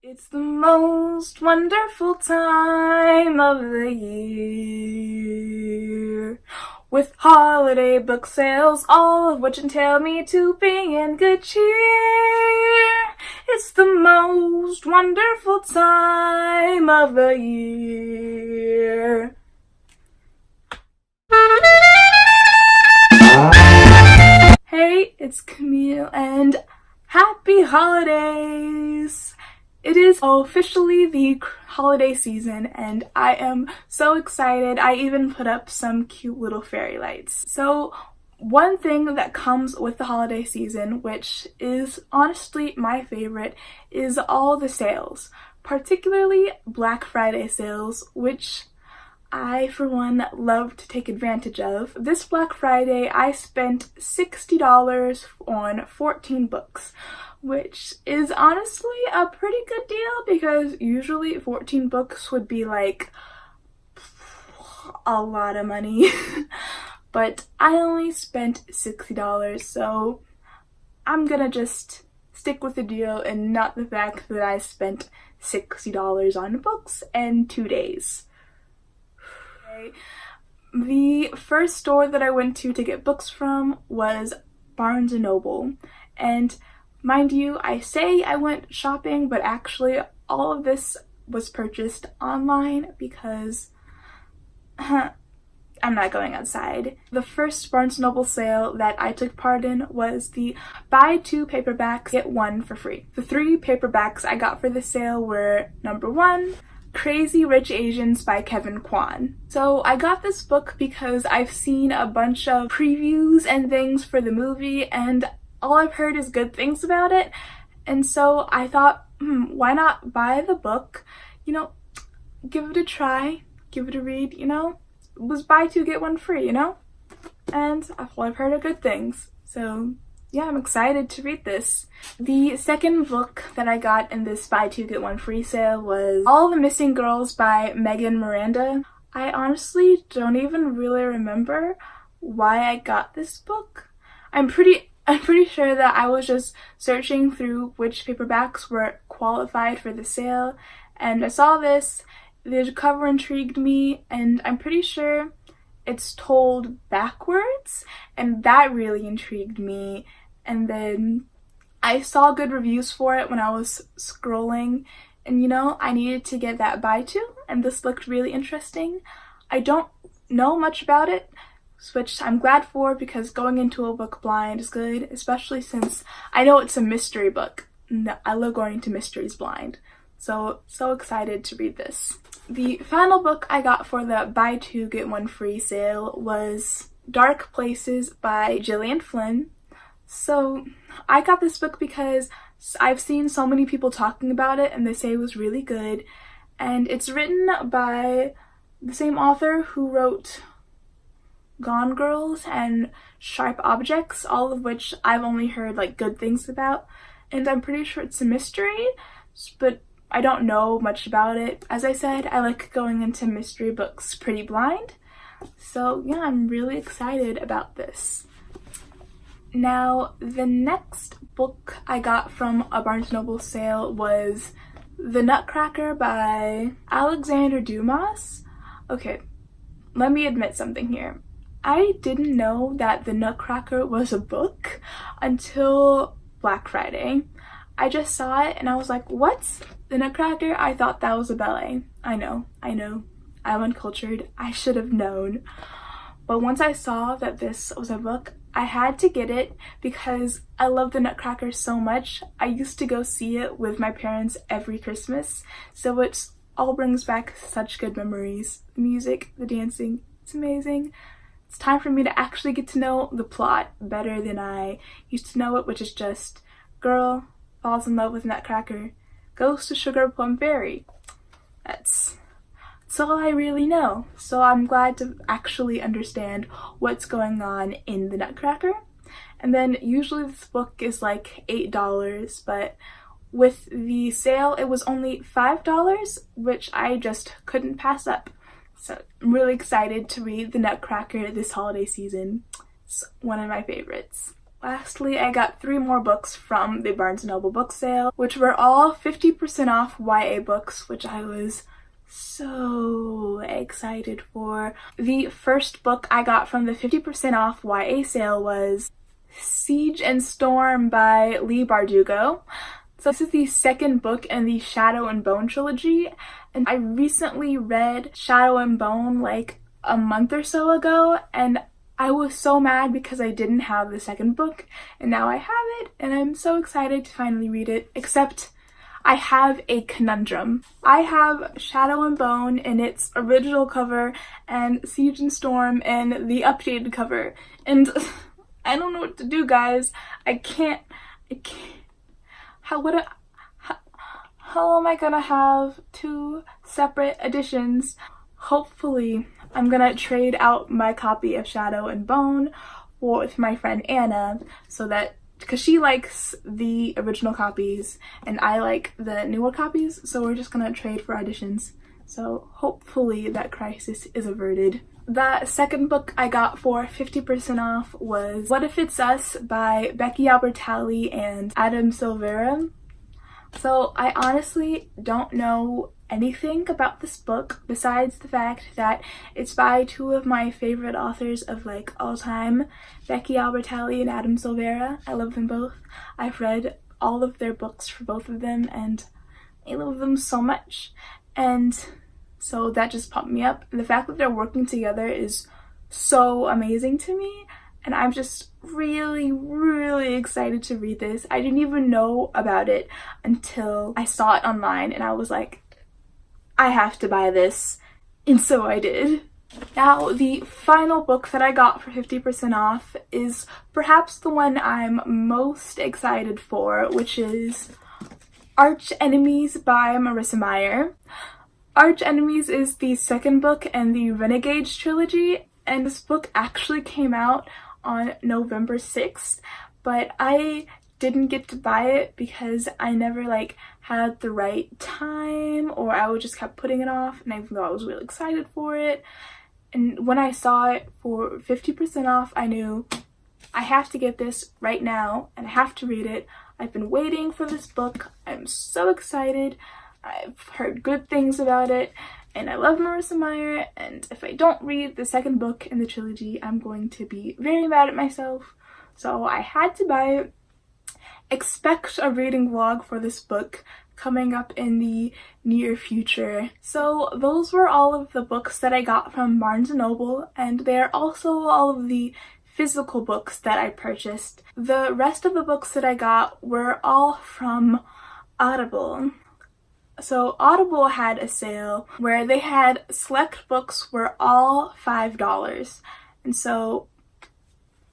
It's the most wonderful time of the year, with holiday book sales, all of which entail me to be in good cheer. It's the most wonderful time of the year. Hey, it's Camille, and happy holidays! It is officially the holiday season, and I am so excited. I even put up some cute little fairy lights. So one thing that comes with the holiday season, which is honestly my favorite, is all the sales, particularly Black Friday sales, which I, for one, love to take advantage of. This Black Friday, I spent $60 on 14 books, which is honestly a pretty good deal because usually 14 books would be like a lot of money. But I only spent $60, so I'm gonna just stick with the deal and not the fact that I spent $60 on books in 2 days. The first store that I went to get books from was Barnes & Noble, and mind you, I say I went shopping, but actually all of this was purchased online because I'm not going outside. The first Barnes & Noble sale that I took part in was the buy 2 paperbacks, get 1 for free. The 3 paperbacks I got for the sale were number 1, Crazy Rich Asians by Kevin Kwan. So I got this book because I've seen a bunch of previews and things for the movie, and all I've heard is good things about it, and so I thought, why not buy the book, give it a try, give it a read, it was buy 2 get 1 free, and I've heard of good things, so yeah, I'm excited to read this. The second book that I got in this buy 2 get 1 free sale was All the Missing Girls by Megan Miranda. I honestly don't even really remember why I got this book. I'm pretty sure that I was just searching through which paperbacks were qualified for the sale, and I saw this, the cover intrigued me, and I'm pretty sure it's told backwards, and that really intrigued me. And then I saw good reviews for it when I was scrolling, and I needed to get that buy 2, and this looked really interesting. I don't know much about it, which I'm glad for because going into a book blind is good, especially since I know it's a mystery book. I love going into mysteries blind. So excited to read this. The final book I got for the buy 2 get 1 free sale was Dark Places by Gillian Flynn. So I got this book because I've seen so many people talking about it and they say it was really good, and it's written by the same author who wrote Gone Girls and Sharp Objects, all of which I've only heard good things about, and I'm pretty sure it's a mystery, but I don't know much about it. As I said, I like going into mystery books pretty blind, so yeah, I'm really excited about this. Now, the next book I got from a Barnes & Noble sale was The Nutcracker by Alexander Dumas. Okay, let me admit something here. I didn't know that The Nutcracker was a book until Black Friday. I just saw it and I was like, what? The Nutcracker? I thought that was a ballet. I know. I'm uncultured. I should have known. But once I saw that this was a book, I had to get it because I love The Nutcracker so much. I used to go see it with my parents every Christmas, so it all brings back such good memories. The music, the dancing, it's amazing. It's time for me to actually get to know the plot better than I used to know it, which is just girl falls in love with Nutcracker, goes to Sugar Plum Fairy. That's all I really know. So I'm glad to actually understand what's going on in The Nutcracker. And then usually this book is like $8, but with the sale it was only $5, which I just couldn't pass up. So I'm really excited to read The Nutcracker this holiday season. It's one of my favorites. Lastly, I got 3 more books from the Barnes & Noble book sale, which were all 50% off YA books, which I was so excited for. The first book I got from the 50% off YA sale was Siege and Storm by Leigh Bardugo. So this is the second book in the Shadow and Bone trilogy, and I recently read Shadow and Bone like a month or so ago, and I was so mad because I didn't have the second book, and now I have it, and I'm so excited to finally read it, except I have a conundrum. I have Shadow and Bone in its original cover and Siege and Storm in the updated cover, and I don't know what to do, guys. I can't. How am I gonna have 2 separate editions? Hopefully, I'm gonna trade out my copy of Shadow and Bone with my friend Anna, so that, because she likes the original copies and I like the newer copies, so we're just gonna trade for editions. So hopefully that crisis is averted. The second book I got for 50% off was What If It's Us by Becky Albertalli and Adam Silvera. So I honestly don't know anything about this book besides the fact that it's by 2 of my favorite authors of like all time, Becky Albertalli and Adam Silvera. I love them both. I've read all of their books for both of them and I love them so much. And so that just pumped me up. And the fact that they're working together is so amazing to me. And I'm just really, really excited to read this. I didn't even know about it until I saw it online and I was like, I have to buy this. And so I did. Now, the final book that I got for 50% off is perhaps the one I'm most excited for, which is Arch Enemies by Marissa Meyer. Arch Enemies is the second book in the Renegades trilogy, and this book actually came out on November 6th, but I didn't get to buy it because I never like had the right time, or I would just kept putting it off, and even though I was really excited for it, and when I saw it for 50% off, I knew I have to get this right now and I have to read it. I've been waiting for this book. I'm so excited. I've heard good things about it, and I love Marissa Meyer, and if I don't read the second book in the trilogy, I'm going to be very mad at myself. So I had to buy it. Expect a reading vlog for this book coming up in the near future. So those were all of the books that I got from Barnes & Noble, and they're also all of the physical books that I purchased. The rest of the books that I got were all from Audible. So Audible had a sale where they had select books were all $5, and so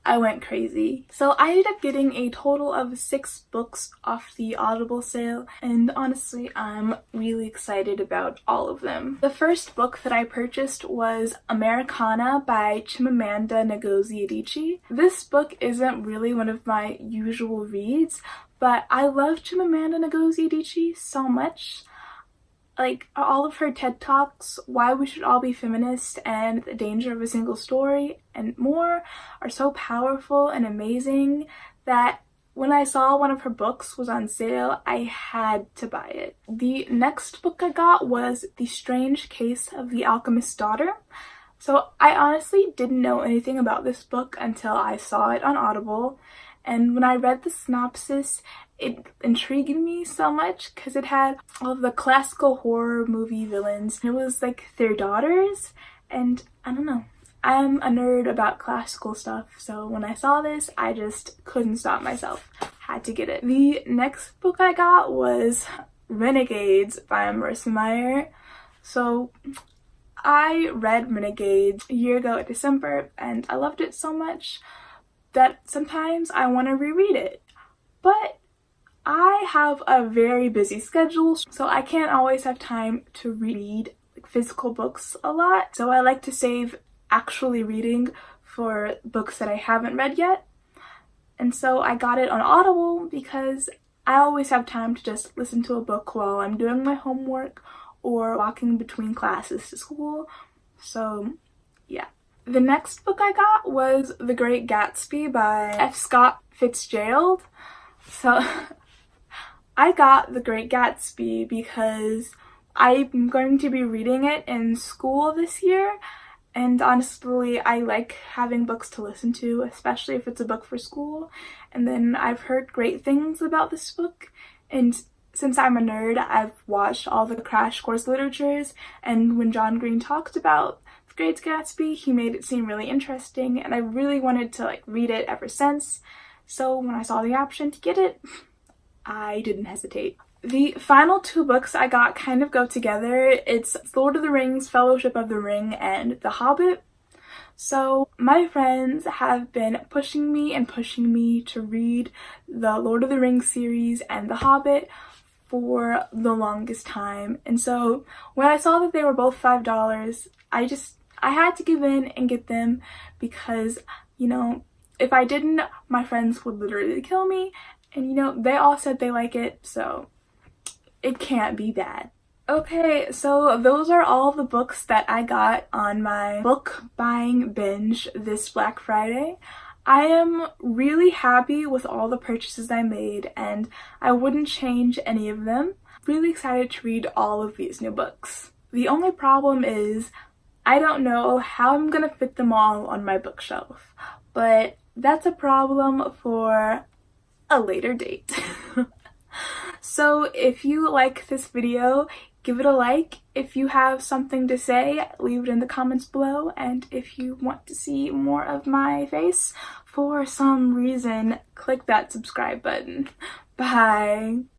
I went crazy. So I ended up getting a total of 6 books off the Audible sale, and honestly I'm really excited about all of them. The first book that I purchased was Americana by Chimamanda Ngozi Adichie. This book isn't really one of my usual reads, but I love Chimamanda Ngozi Adichie so much. Like, all of her TED Talks, Why We Should All Be Feminist and The Danger of a Single Story and more are so powerful and amazing that when I saw one of her books was on sale, I had to buy it. The next book I got was The Strange Case of the Alchemist's Daughter. So I honestly didn't know anything about this book until I saw it on Audible, and when I read the synopsis, it intrigued me so much because it had all of the classical horror movie villains. It was like their daughters, and I don't know. I'm a nerd about classical stuff, so when I saw this, I just couldn't stop myself. Had to get it. The next book I got was Renegades by Marissa Meyer. So I read Renegades a year ago in December, and I loved it so much that sometimes I want to reread it. But I have a very busy schedule, so I can't always have time to read physical books a lot. So I like to save actually reading for books that I haven't read yet. And so I got it on Audible because I always have time to just listen to a book while I'm doing my homework or walking between classes to school. So yeah. The next book I got was The Great Gatsby by F. Scott Fitzgerald. So I got The Great Gatsby because I'm going to be reading it in school this year, and honestly I like having books to listen to, especially if it's a book for school. And then I've heard great things about this book, and since I'm a nerd, I've watched all the Crash Course literatures, and when John Green talked about The Great Gatsby, he made it seem really interesting, and I really wanted to read it ever since. So when I saw the option to get it, I didn't hesitate. The final two books I got kind of go together. It's Lord of the Rings, Fellowship of the Ring, and The Hobbit. So my friends have been pushing me to read the Lord of the Rings series and The Hobbit for the longest time. And so when I saw that they were both $5, I had to give in and get them because, you know, if I didn't, my friends would literally kill me. And you know, they all said they like it, so it can't be bad. Okay, so those are all the books that I got on my book buying binge this Black Friday. I am really happy with all the purchases I made, and I wouldn't change any of them. Really excited to read all of these new books. The only problem is I don't know how I'm gonna fit them all on my bookshelf, but that's a problem for a later date. So if you like this video, give it a like. If you have something to say, leave it in the comments below. And if you want to see more of my face for some reason, click that subscribe button. Bye!